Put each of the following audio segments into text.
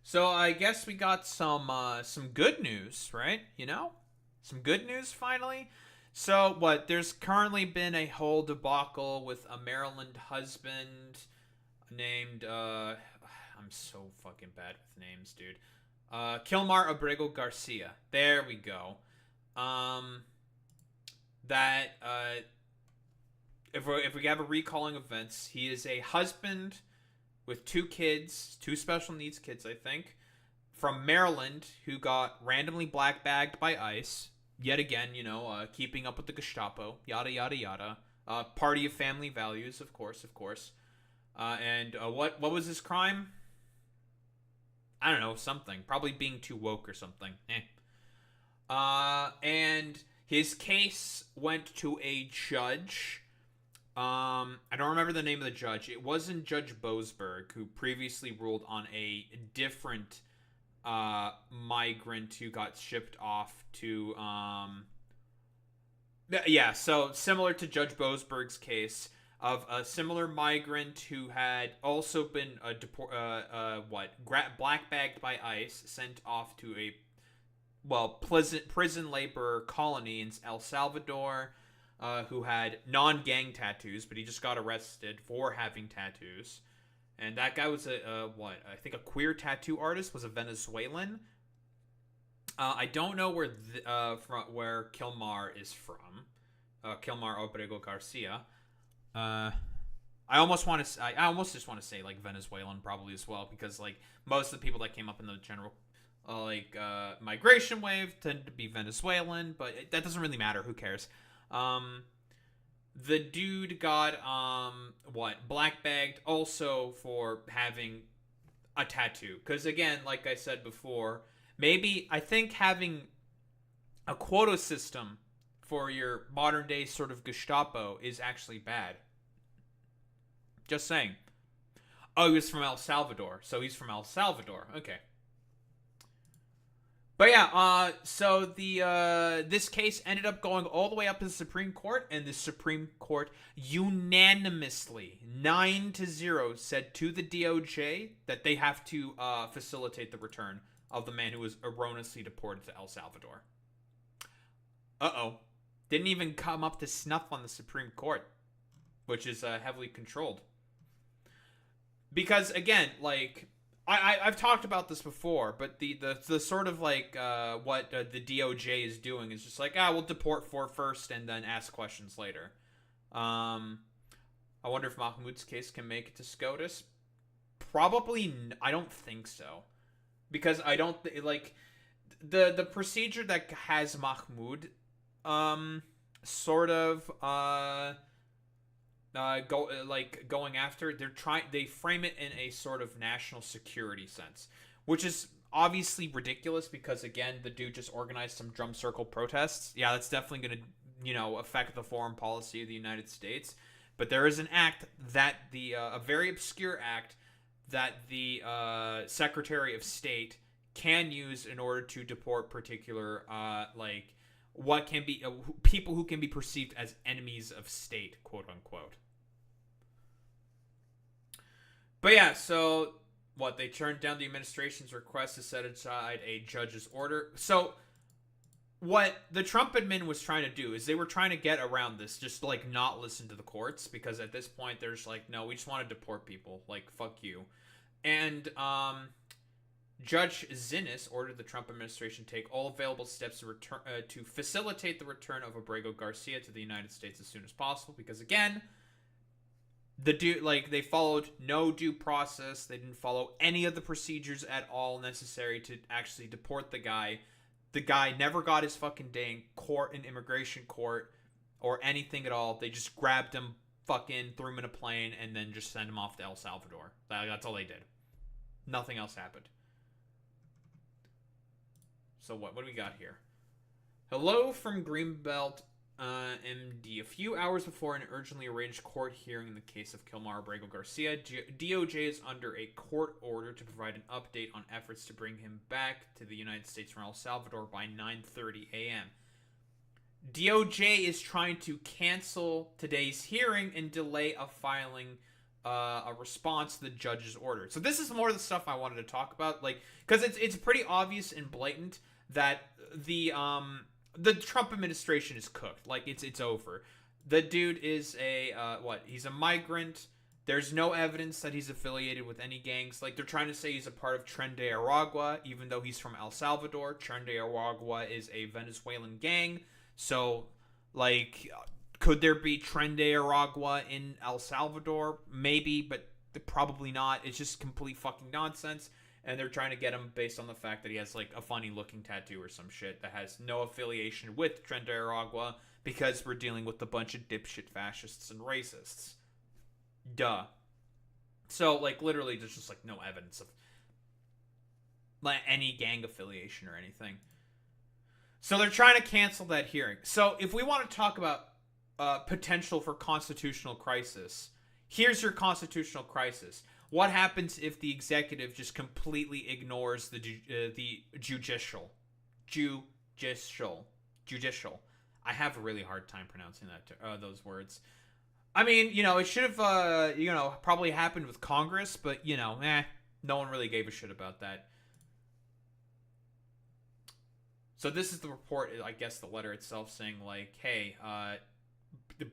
So I guess we got some good news, right? Some good news finally. So what? There's currently been a whole debacle with a Maryland husband named I'm so fucking bad with names, dude. Kilmar Abrego Garcia. There we go. Um, that if we have a recalling events, he is a husband with two kids, two special needs kids, I think, from Maryland who got randomly black bagged by ICE. Yet again, keeping up with the Gestapo, yada yada yada. Party of family values, of course, of course. And what was his crime? I don't know, something. Probably being too woke or something. And his case went to a judge. I don't remember the name of the judge. It wasn't Judge Boasberg, who previously ruled on a different migrant who got shipped off to yeah, so similar to Judge Boasberg's case of a similar migrant who had also been black bagged by ICE, sent off to a prison labor colony in El Salvador, who had non-gang tattoos, but he just got arrested for having tattoos. And that guy was I think a queer tattoo artist, was a Venezuelan. I don't know where Kilmar is from. Kilmar Obrego Garcia. I almost just want to say like Venezuelan probably as well, because like most of the people that came up in the general migration wave tend to be Venezuelan, but that doesn't really matter. Who cares? The dude got black bagged also for having a tattoo, because again, like I said before, maybe I think having a quota system for your modern day sort of Gestapo is actually bad. Just saying. Oh, he was from El Salvador, so he's from El Salvador. Okay. But yeah, so the this case ended up going all the way up to the Supreme Court, and the Supreme Court unanimously 9-0 said to the DOJ that they have to facilitate the return of the man who was erroneously deported to El Salvador. Didn't even come up to snuff on the Supreme Court, which is heavily controlled. Because again, like I've talked about this before, but the sort of like what the DOJ is doing is just like, we'll deport for first and then ask questions later. I wonder if Mahmoud's case can make it to SCOTUS. Probably, I don't think so, because I don't like the procedure that has Mahmoud, sort of going after, they frame it in a sort of national security sense, which is obviously ridiculous, because again, the dude just organized some drum circle protests. Yeah, that's definitely going to affect the foreign policy of the United States. But there is an act that a very obscure act that the Secretary of State can use in order to deport particular what can be people who can be perceived as enemies of state, quote unquote. But yeah, so they turned down the administration's request to set aside a judge's order. So what the Trump admin was trying to do is they were trying to get around this, just like not listen to the courts, because at this point there's like, no, we just want to deport people, like fuck you. And Judge Zinnis ordered the Trump administration to take all available steps to facilitate the return of Abrego Garcia to the United States as soon as possible, because again, they followed no due process. They didn't follow any of the procedures at all necessary to actually deport the guy. The guy never got his fucking day in court, in immigration court, or anything at all. They just grabbed him, fucking threw him in a plane, and then just sent him off to El Salvador. That's all they did. Nothing else happened. So what do we got here? Hello from Greenbelt, MD. A few hours before an urgently arranged court hearing in the case of Kilmar Abrego Garcia, DOJ is under a court order to provide an update on efforts to bring him back to the United States from El Salvador by 9:30 a.m. DOJ is trying to cancel today's hearing and delay a filing a response to the judge's order. So this is more of the stuff I wanted to talk about, like, because it's pretty obvious and blatant that the Trump administration is cooked. Like, it's over. The dude is he's a migrant. There's no evidence that he's affiliated with any gangs. Like, they're trying to say he's a part of Tren de Aragua, even though he's from El Salvador. Tren de Aragua is a Venezuelan gang. So, like, could there be Tren de Aragua in El Salvador? Maybe, but probably not. It's just complete fucking nonsense. And they're trying to get him based on the fact that he has, like, a funny-looking tattoo or some shit that has no affiliation with Tren de Aragua, because we're dealing with a bunch of dipshit fascists and racists. Duh. So, like, literally, there's just, like, no evidence of, like, any gang affiliation or anything. So they're trying to cancel that hearing. So if we want to talk about potential for constitutional crisis, here's your constitutional crisis. What happens if the executive just completely ignores the judicial? I have a really hard time pronouncing those words. I mean, it should have, probably happened with Congress, but, no one really gave a shit about that. So this is the report, I guess the letter itself, saying, like, hey,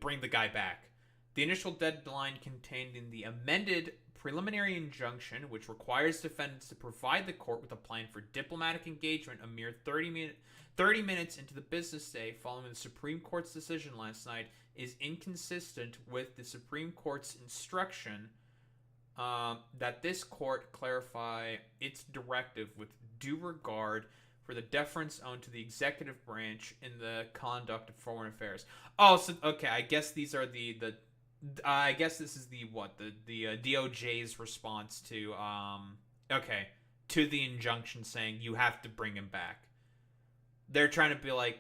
bring the guy back. The initial deadline contained in the amended preliminary injunction, which requires defendants to provide the court with a plan for diplomatic engagement a mere 30 minutes into the business day following the Supreme Court's decision last night, is inconsistent with the Supreme Court's instruction that this court clarify its directive with due regard for the deference owed to the executive branch in the conduct of foreign affairs. Oh, so okay, I guess these are I guess this is the DOJ's response to the injunction saying you have to bring him back. They're trying to be like,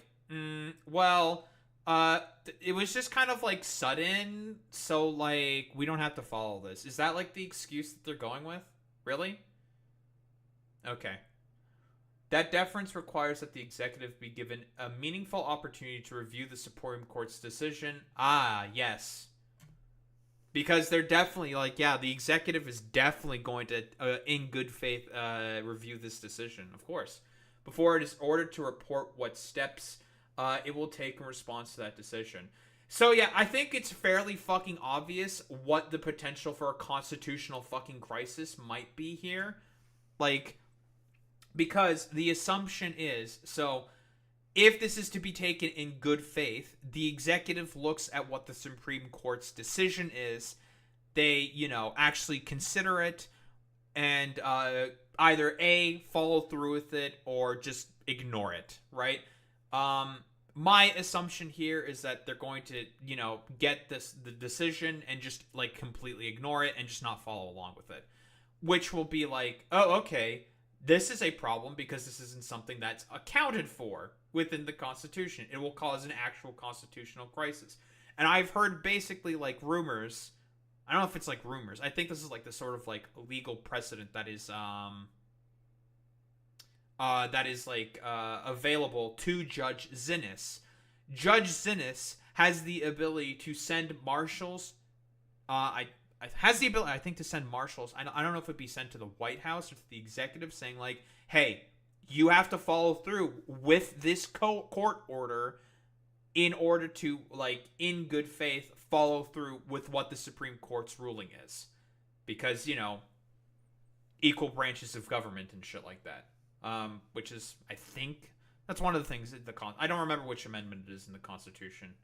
it was just kind of like sudden, so like we don't have to follow this. Is that like the excuse that they're going with? Really? Okay. That deference requires that the executive be given a meaningful opportunity to review the Supreme Court's decision. Ah, yes. Because they're definitely like, yeah, the executive is definitely going to, in good faith, review this decision, of course, before it is ordered to report what steps it will take in response to that decision. So, yeah, I think it's fairly fucking obvious what the potential for a constitutional fucking crisis might be here. Like, because the assumption is, so if this is to be taken in good faith, the executive looks at what the Supreme Court's decision is. They, actually consider it and either A, follow through with it or just ignore it, right? My assumption here is that they're going to, get the decision and just, like, completely ignore it and just not follow along with it. Which will be like, oh, okay, this is a problem because this isn't something that's accounted for within the Constitution. It will cause an actual constitutional crisis. And I've heard basically like rumors. I don't know if it's like rumors. I think this is like the sort of like legal precedent that is available to Judge Zinnis. Judge Zinnis has the ability to send marshals. Has the ability, I think, to send marshals. I don't know if it'd be sent to the White House or to the executive, saying like, hey, you have to follow through with this court order in order to, like, in good faith, follow through with what the Supreme Court's ruling is. Because, equal branches of government and shit like that. Which is, I think, that's one of the things that I don't remember which amendment it is in the Constitution.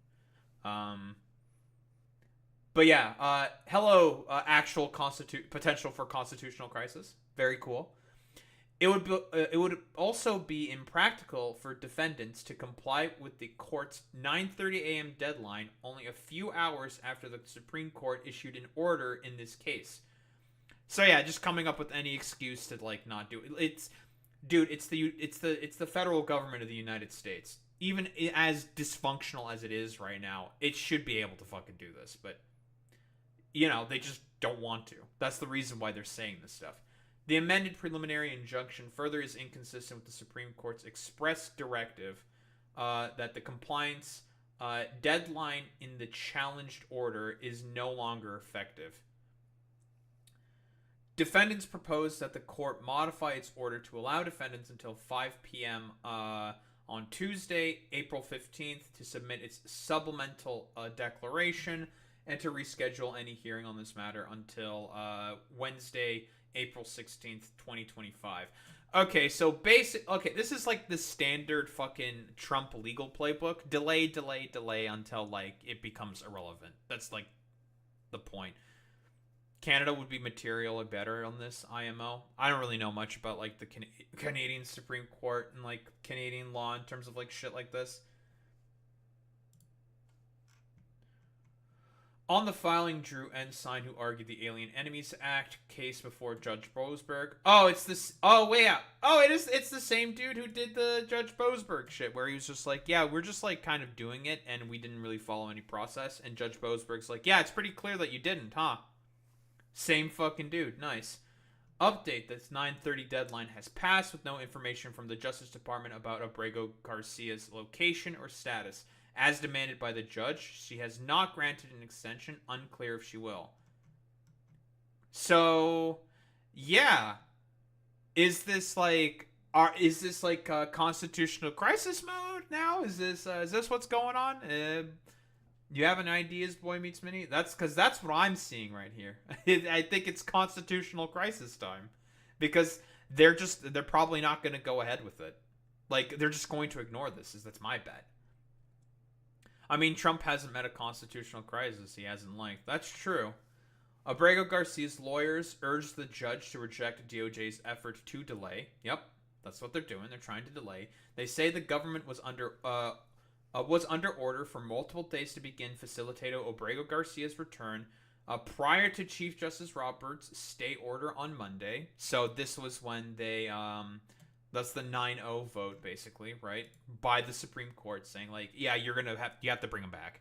But yeah, hello, actual potential for constitutional crisis. Very cool. It would also be impractical for defendants to comply with the court's 9:30 a.m. deadline only a few hours after the Supreme Court issued an order in this case. So yeah, just coming up with any excuse to like not do it. It's the federal government of the United States. Even as dysfunctional as it is right now, it should be able to fucking do this, but they just don't want to. That's the reason why they're saying this stuff. The amended preliminary injunction further is inconsistent with the Supreme Court's express directive that the compliance deadline in the challenged order is no longer effective. Defendants proposed that the court modify its order to allow defendants until 5 p.m. On Tuesday, April 15th, to submit its supplemental declaration and to reschedule any hearing on this matter until Wednesday, April 16th, 2025. Okay, so this is like the standard fucking Trump legal playbook. Delay until like it becomes irrelevant. That's like the point. Canada would be materially better on this IMO. I don't really know much about like the Canadian Supreme Court and like Canadian law in terms of like shit like this. On the filing, Drew Ensign, who argued the Alien Enemies Act case before Judge Boasberg. Oh, it's this. Oh, wait, yeah. Oh, it's the same dude who did the Judge Boasberg shit, where he was just like, yeah, we're just like kind of doing it, and we didn't really follow any process. And Judge Boasberg's like, yeah, it's pretty clear that you didn't, huh? Same fucking dude. Nice. Update: this 9:30 deadline has passed with no information from the Justice Department about Abrego Garcia's location or status. As demanded by the judge, she has not granted an extension, unclear if she will. So, yeah. Is this like constitutional crisis mode now? Is this what's going on? You have an ideas, Boy Meets Mini? That's what I'm seeing right here. I think it's constitutional crisis time, because they're probably not going to go ahead with it. Like, they're just going to ignore this. That's my bet. I mean, Trump hasn't met a constitutional crisis he hasn't liked. That's true. Abrego Garcia's lawyers urged the judge to reject DOJ's effort to delay. Yep, that's what they're doing. They're trying to delay. They say the government was under order for multiple days to begin facilitating Abrego Garcia's return prior to Chief Justice Roberts' stay order on Monday. So this was when they that's the 9-0 vote, basically, right? By the Supreme Court saying, like, yeah, you have to bring him back.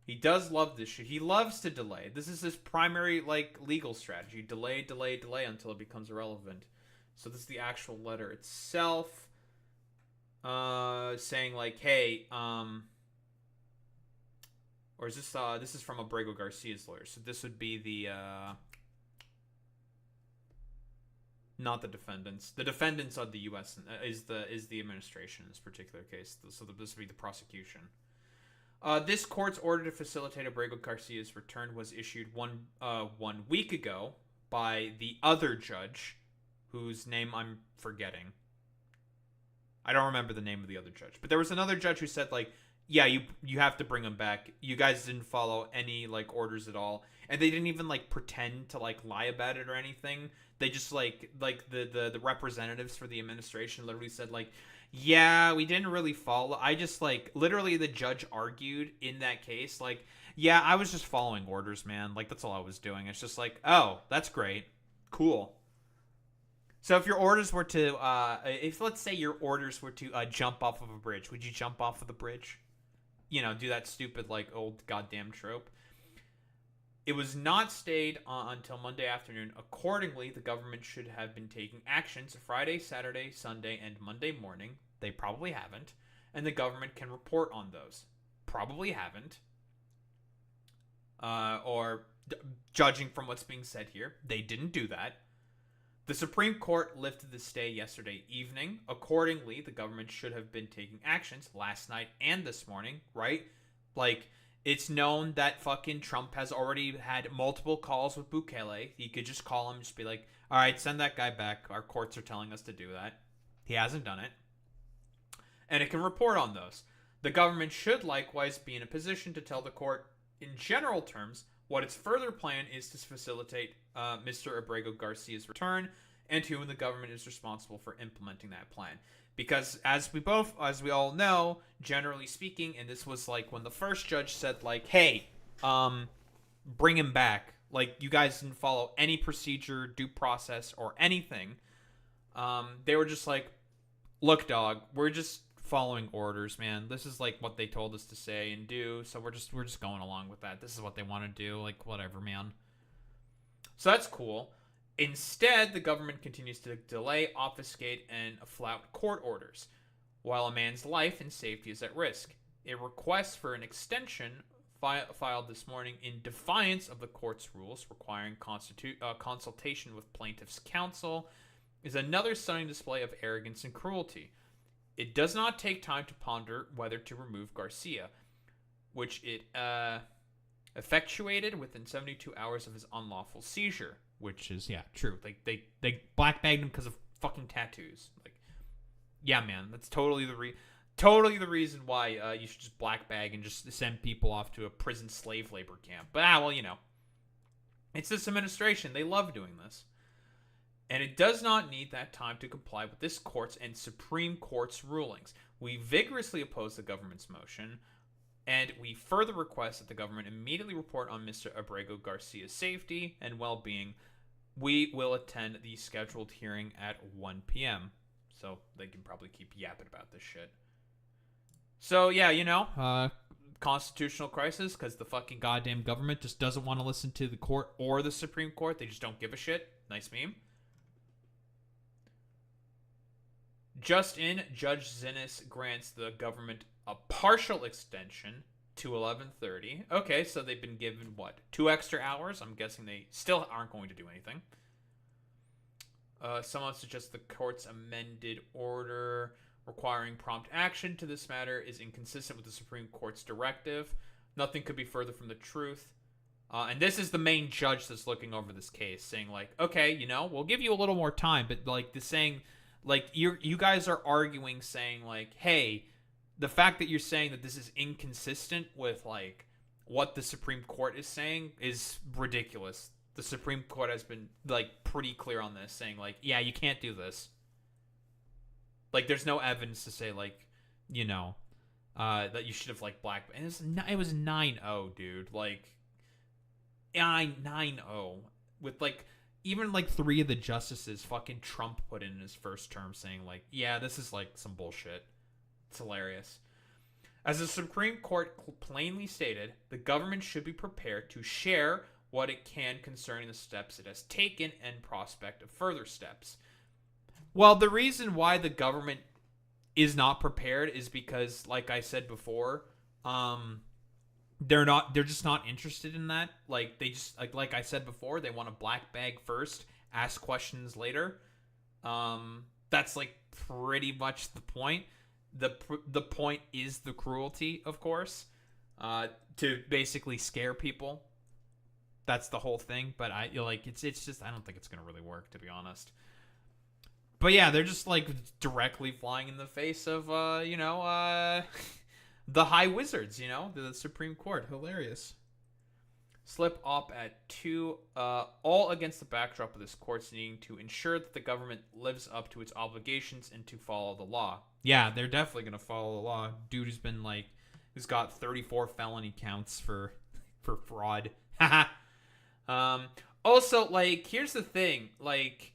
He does love this shit. He loves to delay. This is his primary, like, legal strategy. Delay until it becomes irrelevant. So this is the actual letter itself. Saying, like, hey, or is this is from Abrego Garcia's lawyer. So this would be the, not the defendants. The defendants of the U.S. is the administration in this particular case. So this would be the prosecution. This court's order to facilitate Abrego Garcia's return was issued one week ago by the other judge, whose name I'm forgetting. I don't remember the name of the other judge, but there was another judge who said, like, yeah, you have to bring him back. You guys didn't follow any like orders at all, and they didn't even like pretend to like lie about it or anything. They just like the representatives for the administration literally said, like, yeah, we didn't really follow. I just like literally the judge argued in that case, like, yeah, I was just following orders, man. Like, that's all I was doing. It's just like, oh, that's great, cool. So if your orders were to, if let's say your orders were to jump off of a bridge, would you jump off of the bridge? You know, do that stupid like old goddamn trope. It was not stayed until Monday afternoon. Accordingly, the government should have been taking actions Friday, Saturday, Sunday, and Monday morning. They probably haven't. And the government can report on those. Probably haven't. Judging from what's being said here, they didn't do that. The Supreme Court lifted the stay yesterday evening. Accordingly, the government should have been taking actions last night and this morning, right? Like, it's known that fucking Trump has already had multiple calls with Bukele. He could just call him, just be like, all right, send that guy back. Our courts are telling us to do that. He hasn't done it. And it can report on those. The government should likewise be in a position to tell the court, in general terms, what its further plan is to facilitate Mr. Abrego Garcia's return, and who in the government is responsible for implementing that plan. Because as we all know, generally speaking, and this was like when the first judge said, like, hey, bring him back. Like, you guys didn't follow any procedure, due process, or anything. They were just like, look, dog, we're just following orders, man. This is like what they told us to say and do, so we're just going along with that. This is what they want to do, like, whatever, man. So that's cool. Instead, the government continues to delay, obfuscate, and flout court orders, while a man's life and safety is at risk. It requests for an extension filed this morning in defiance of the court's rules requiring consultation with plaintiff's counsel is another stunning display of arrogance and cruelty. It does not take time to ponder whether to remove Garcia, which it effectuated within 72 hours of his unlawful seizure, which is, yeah, true. Like, they blackbagged him because of fucking tattoos. Like, yeah, man, that's totally the reason why you should just blackbag and just send people off to a prison slave labor camp. But, well, it's this administration. They love doing this. And it does not need that time to comply with this court's and Supreme Court's rulings. We vigorously oppose the government's motion, and we further request that the government immediately report on Mr. Abrego Garcia's safety and well-being. We will attend the scheduled hearing at 1 p.m. So they can probably keep yapping about this shit. So, yeah, constitutional crisis because the fucking goddamn government just doesn't want to listen to the court or the Supreme Court. They just don't give a shit. Nice meme. Just in, Judge Zinnis grants the government a partial extension to 11:30. Okay, so they've been given, 2 extra hours? I'm guessing they still aren't going to do anything. Someone suggests the court's amended order requiring prompt action to this matter is inconsistent with the Supreme Court's directive. Nothing could be further from the truth. And this is the main judge that's looking over this case, saying, like, okay, we'll give you a little more time, but, like, saying... Like, you guys are arguing, saying, like, hey, the fact that you're saying that this is inconsistent with, like, what the Supreme Court is saying is ridiculous. The Supreme Court has been, like, pretty clear on this, saying, like, yeah, you can't do this. Like, there's no evidence to say, like, that you should have, like, and it was 9-0, dude. Like, 9-0. With, like... Even, like, 3 of the justices fucking Trump put in his first term saying, like, yeah, this is, like, some bullshit. It's hilarious. As the Supreme Court plainly stated, the government should be prepared to share what it can concerning the steps it has taken and prospect of further steps. Well, the reason why the government is not prepared is because, like I said before, they're just not interested in that. Like, they just, like I said before, they want to black bag first, ask questions later. That's, like, pretty much the point. The point is the cruelty, of course, to basically scare people. That's the whole thing. But it's just, I don't think it's going to really work, to be honest. But yeah, they're just, like, directly flying in the face of, the high wizards, the Supreme Court. Hilarious. Slip op at 2, all against the backdrop of this court's needing to ensure that the government lives up to its obligations and to follow the law. Yeah, they're definitely going to follow the law. Dude who's got 34 felony counts for fraud. Also, like, here's the thing, like,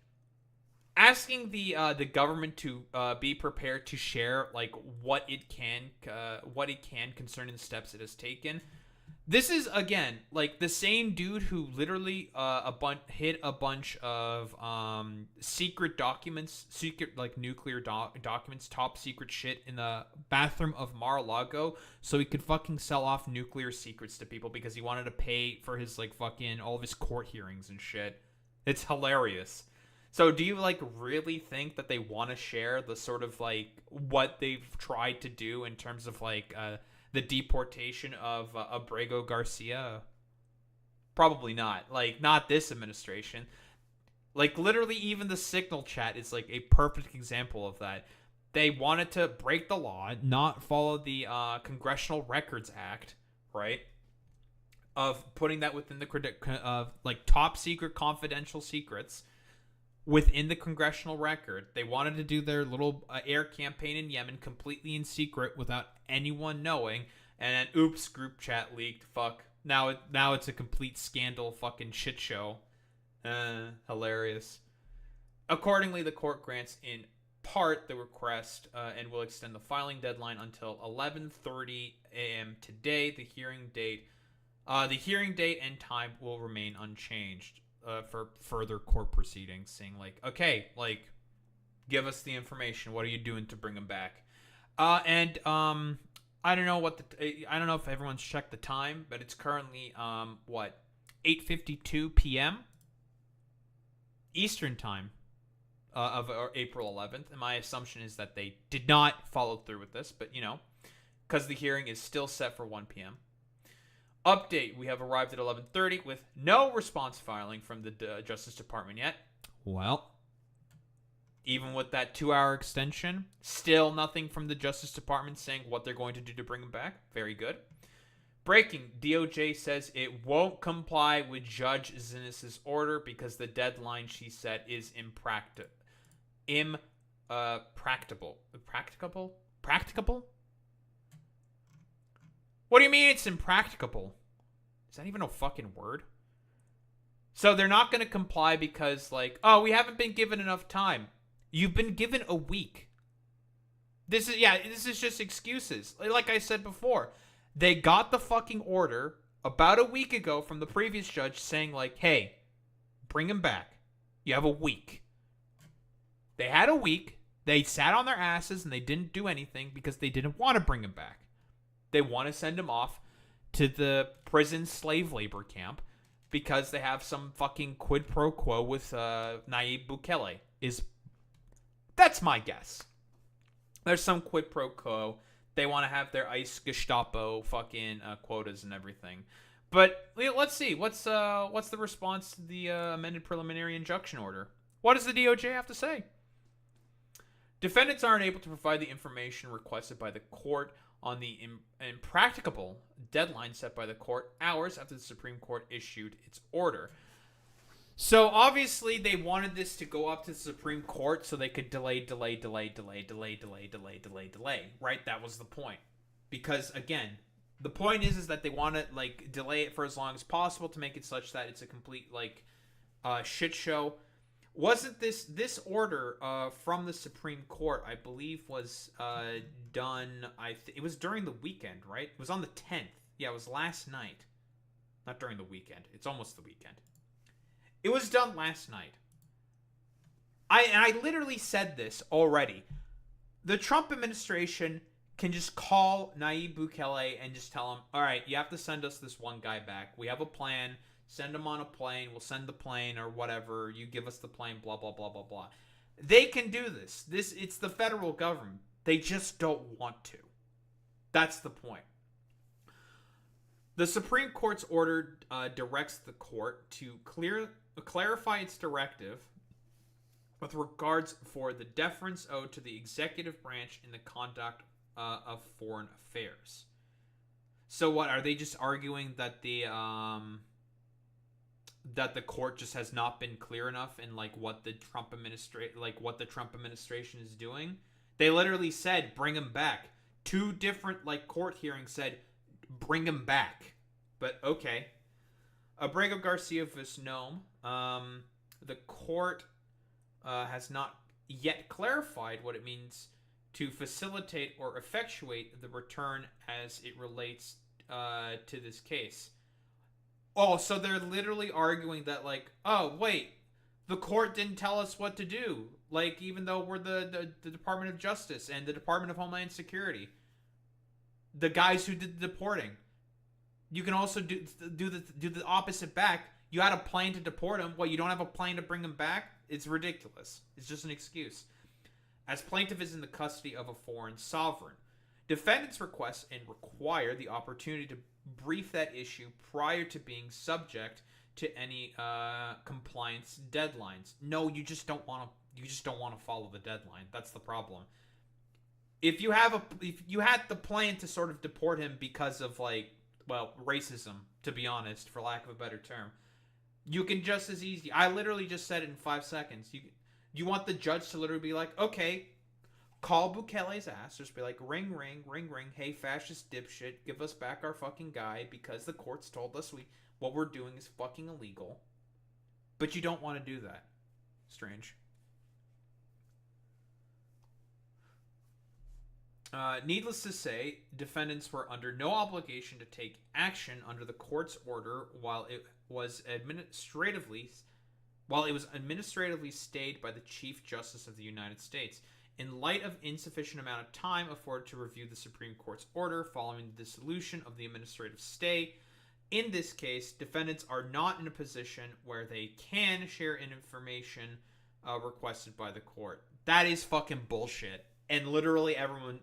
asking the government to be prepared to share, like, what it can concerning the steps it has taken. This is, again, like, the same dude who literally hid a bunch of secret documents, like, nuclear documents, top secret shit in the bathroom of Mar-a-Lago so he could fucking sell off nuclear secrets to people because he wanted to pay for his, like, fucking all of his court hearings and shit. It's hilarious. So do you, like, really think that they want to share the sort of, like, what they've tried to do in terms of, like, the deportation of Abrego Garcia? Probably not. Like, not this administration. Like, literally even the Signal chat is, like, a perfect example of that. They wanted to break the law, not follow the Congressional Records Act, right? Of putting that within the, like, top secret confidential secrets within the congressional record. They wanted to do their little air campaign in Yemen completely in secret without anyone knowing, and then oops, group chat leaked. Fuck. Now it's a complete scandal fucking shit show. Hilarious. Accordingly, the court grants in part the request and will extend the filing deadline until 11:30 a.m. today. The hearing date and time will remain unchanged. For further court proceedings, saying, like, okay, like, give us the information. What are you doing to bring him back? And I don't know I don't know if everyone's checked the time, but it's currently 8:52 p.m. Eastern time of April 11th, and my assumption is that they did not follow through with this, but because the hearing is still set for 1 p.m. Update: we have arrived at 11:30 with no response filing from the Justice Department yet. Well, even with that 2-hour extension, still nothing from the Justice Department saying what they're going to do to bring him back. Very good. Breaking: DOJ says it won't comply with Judge Zinnis's order because the deadline she set is impracticable. Practicable? What do you mean it's impracticable? Is that even a fucking word? So they're not going to comply because, we haven't been given enough time. You've been given a week. This is just excuses. Like I said before, they got the fucking order about a week ago from the previous judge saying, hey, bring him back. You have a week. They had a week. They sat on their asses and they didn't do anything because they didn't want to bring him back. They want to send him off to the prison slave labor camp because they have some fucking quid pro quo with Nayib Bukele. That's my guess. There's some quid pro quo. They want to have their ICE Gestapo fucking quotas and everything. But let's see. What's the response to the amended preliminary injunction order? What does the DOJ have to say? Defendants aren't able to provide the information requested by the court on the impracticable deadline set by the court hours after the Supreme Court issued its order. So obviously they wanted this to go up to the Supreme Court so they could delay, right? That was the point. Because again, the point is that they want to delay it for as long as possible to make it such that it's a complete shit show. Wasn't this order from the Supreme Court, I believe, was done, it was during the weekend, right? It was on the 10th. Yeah, it was last night. Not during the weekend. It's almost the weekend. It was done last night. I literally said this already. The Trump administration can just call Nayib Bukele and just tell him, all right, you have to send us this one guy back. We have a plan. Send him on a plane. We'll send the plane or whatever. You give us the plane, blah, blah, blah, blah, blah. They can do this. It's the federal government. They just don't want to. That's the point. The Supreme Court's order directs the court to clarify its directive with regards for the deference owed to the executive branch in the conduct of foreign affairs. So what, are they just arguing that the court just has not been clear enough in what the Trump administration is doing? They literally said bring him back. 2 different court hearings said bring him back. But okay. Abrego Garcia Visnome, the court has not yet clarified what it means to facilitate or effectuate the return as it relates to this case. Oh, so they're literally arguing that oh wait, the court didn't tell us what to do. Even though we're the Department of Justice and the Department of Homeland Security, the guys who did the deporting. You can also do the opposite back. You had a plane to deport him. What, you don't have a plane to bring him back? It's ridiculous. It's just an excuse. As plaintiff is in the custody of a foreign sovereign, defendants request and require the opportunity to brief that issue prior to being subject to any compliance deadlines. No, you just don't want to follow the deadline. That's the problem. If you had the plan to sort of deport him because of racism, to be honest, for lack of a better term, you can just as easy. I literally just said it in 5 seconds. You want the judge to literally be like, okay, call Bukele's ass, just be like, ring, ring, ring, ring. Hey, fascist dipshit, give us back our fucking guy because the courts told us what we're doing is fucking illegal. But you don't want to do that. Strange. Needless to say, defendants were under no obligation to take action under the court's order while it was administratively stayed by the Chief Justice of the United States. in light of insufficient amount of time afforded to review the Supreme Court's order following the dissolution of the administrative stay. In this case, defendants are not in a position where they can share information requested by the court. That is fucking bullshit. And literally everyone...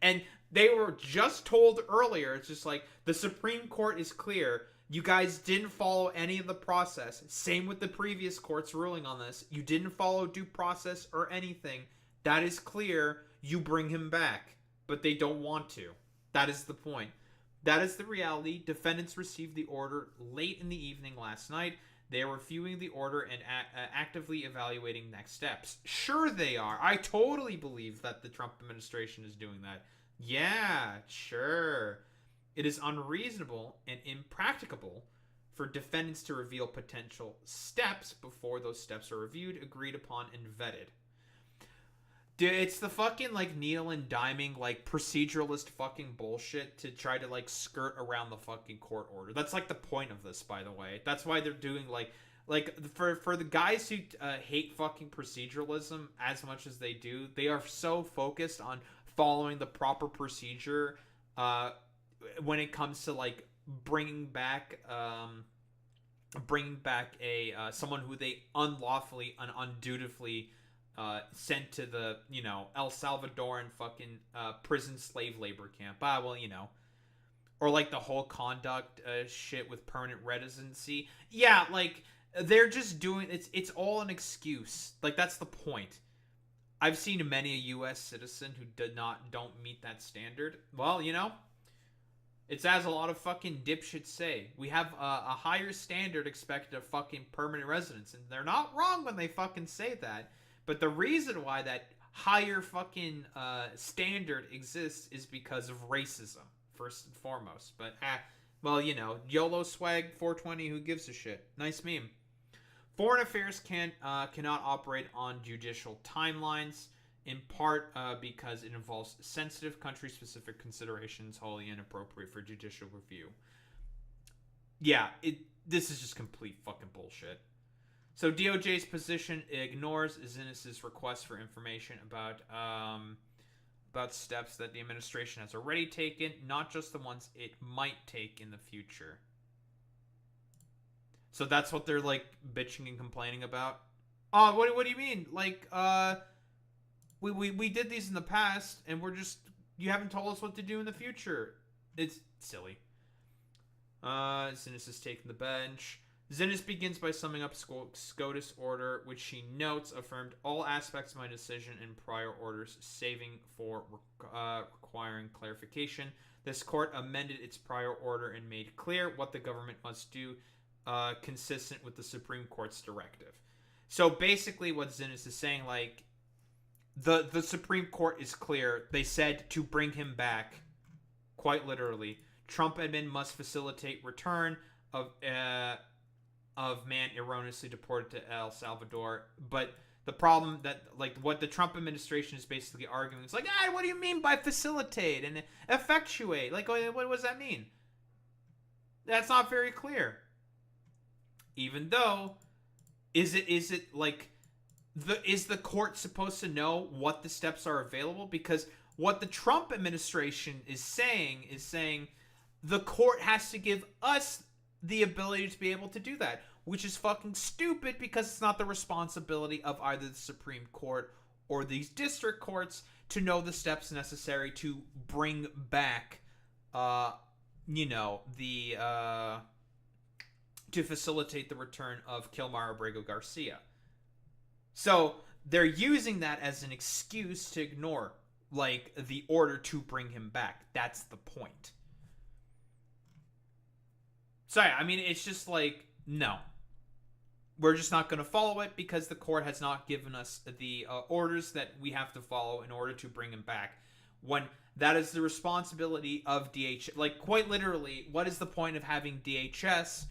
and they were just told earlier, it's just like, the Supreme Court is clear. You guys didn't follow any of the process. Same with the previous court's ruling on this. You didn't follow due process or anything. That is clear. You bring him back. But they don't want to. That is the point. That is the reality. Defendants received the order late in the evening last night. They are reviewing the order and actively evaluating next steps. Sure they are. I totally believe that the Trump administration is doing that. Yeah, sure. It is unreasonable and impracticable for defendants to reveal potential steps before those steps are reviewed, agreed upon, and vetted. Dude, it's the fucking, like, needle and diming, like, proceduralist fucking bullshit to try to, like, skirt around the fucking court order. That's, like, the point of this, by the way. That's why they're doing, like for the guys who hate fucking proceduralism as much as they do, they are so focused on following the proper procedure when it comes to, like, bringing back a someone who they unlawfully and undutifully sent to the, El Salvadoran fucking prison slave labor camp. Or like the whole conduct shit with permanent residency. Yeah, like, they're just doing it's all an excuse. Like, that's the point. I've seen many a U.S. citizen who don't meet that standard. Well, it's as a lot of fucking dipshits say. We have a higher standard expected of fucking permanent residents, and they're not wrong when they fucking say that. But the reason why that higher fucking standard exists is because of racism, first and foremost. But, YOLO swag 420, who gives a shit? Nice meme. Foreign affairs cannot operate on judicial timelines, in part because it involves sensitive country-specific considerations wholly inappropriate for judicial review. Yeah, this is just complete fucking bullshit. So DOJ's position ignores Zinnis's request for information about steps that the administration has already taken, not just the ones it might take in the future. So that's what they're, like, bitching and complaining about. Oh, what do you mean? Like, we did these in the past, and you haven't told us what to do in the future. It's silly. Zinnis is taking the bench. Zinnis begins by summing up SCOTUS order, which she notes affirmed all aspects of my decision in prior orders, saving for requiring clarification. This court amended its prior order and made clear what the government must do, consistent with the Supreme Court's directive. So basically what Zinnis is saying, like, the Supreme Court is clear. They said to bring him back, quite literally. Trump admin must facilitate return of man erroneously deported to El Salvador. But the problem that, like, what the Trump administration is basically arguing is like, what do you mean by facilitate and effectuate? Like, what does that mean? That's not very clear. Even though, is the court supposed to know what the steps are available? Because what the Trump administration is saying the court has to give us the ability to be able to do that, which is fucking stupid because it's not the responsibility of either the Supreme Court or these district courts to know the steps necessary to bring back, to facilitate the return of Kilmar Abrego Garcia. So they're using that as an excuse to ignore, like, the order to bring him back. That's the point. So, yeah, I mean, it's just like, no. We're just not going to follow it because the court has not given us the orders that we have to follow in order to bring him back. When that is the responsibility of DHS. Like, quite literally, what is the point of having DHS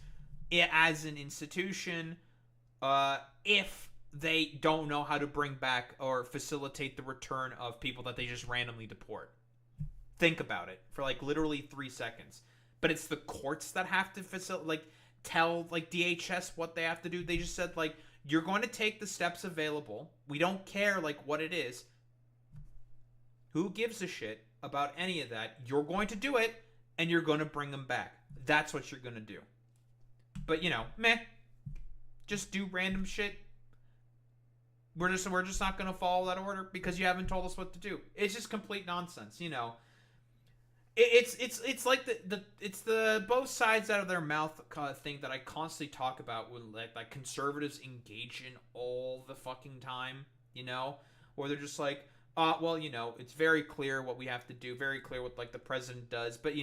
as an institution if they don't know how to bring back or facilitate the return of people that they just randomly deport? Think about it for, like, literally 3 seconds. But it's the courts that have to tell, like, DHS what they have to do. They just said, like, you're going to take the steps available. We don't care, like, what it is. Who gives a shit about any of that? You're going to do it, and you're going to bring them back. That's what you're going to do. But, meh. Just do random shit. We're just not going to follow that order because you haven't told us what to do. It's just complete nonsense, It's like it's the both sides out of their mouth thing that I constantly talk about when like conservatives engage in all the fucking time, where they're just like, well, it's very clear what we have to do, very clear what like the president does, but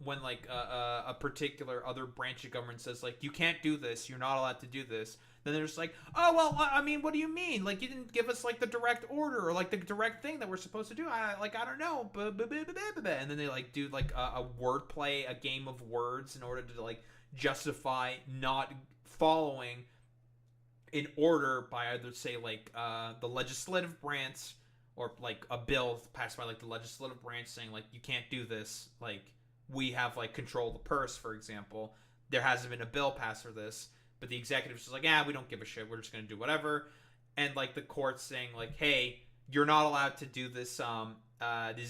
when like a particular other branch of government says like you can't do this, you're not allowed to do this, then they're just like, oh well, I mean, what do you mean? Like you didn't give us like the direct order or like the direct thing that we're supposed to do. I don't know, and then they like do like a word play, a game of words in order to like justify not following in order by either say like the legislative branch or like a bill passed by like the legislative branch saying like you can't do this, like we have like control of the purse, for example. There hasn't been a bill passed for this, but the executive's just like, we don't give a shit, we're just gonna do whatever. And like the court's saying like, hey, you're not allowed to do this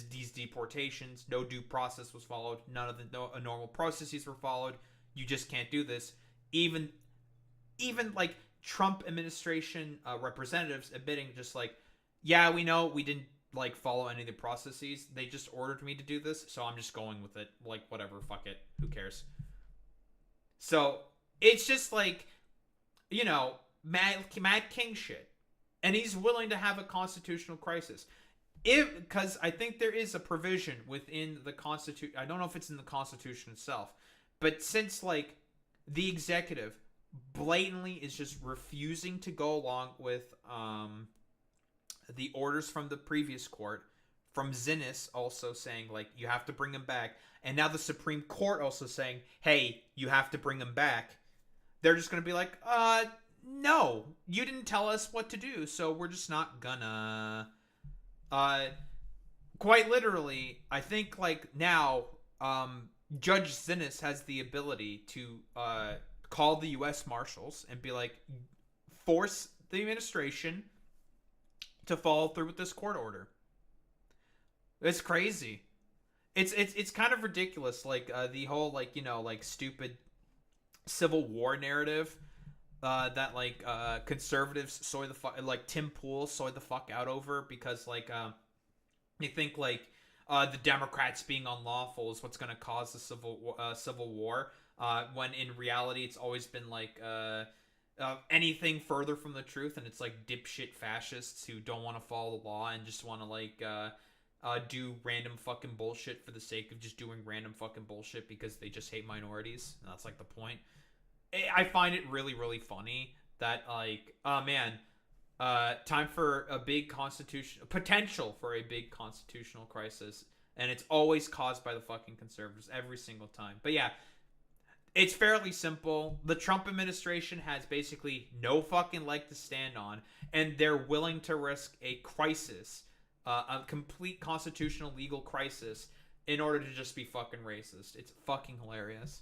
these deportations, no due process was followed, none of the normal processes were followed, you just can't do this. Even like Trump administration representatives admitting just like, yeah, we know we didn't like follow any of the processes. They just ordered me to do this, so I'm just going with it. Like, whatever, fuck it. Who cares? So, it's just like, Mad King shit. And he's willing to have a constitutional crisis. Because I think there is a provision within the Constitution. I don't know if it's in the Constitution itself. But since, like, the executive blatantly is just refusing to go along with, the orders from the previous court, from Zinnis also saying like you have to bring him back, and now the Supreme Court also saying, hey, you have to bring him back, they're just gonna be like, no, you didn't tell us what to do, so we're just not gonna. Quite literally, I think like now Judge Zinnis has the ability to call the U.S. Marshals and be like, force the administration to follow through with this court order. It's crazy. It's kind of ridiculous. Like the whole like like stupid Civil War narrative that like conservatives soy the fuck, like Tim Pool soy the fuck out over because like you think like the Democrats being unlawful is what's going to cause the civil war when in reality it's always been like anything further from the truth, and it's like dipshit fascists who don't want to follow the law and just want to like do random fucking bullshit for the sake of just doing random fucking bullshit because they just hate minorities, and that's like the point. I find it really, really funny that like, oh man, time for a big potential for a big constitutional crisis, and it's always caused by the fucking conservatives every single time. But yeah, it's fairly simple. The Trump administration has basically no fucking leg to stand on, and they're willing to risk a crisis, a complete constitutional legal crisis, in order to just be fucking racist. It's fucking hilarious.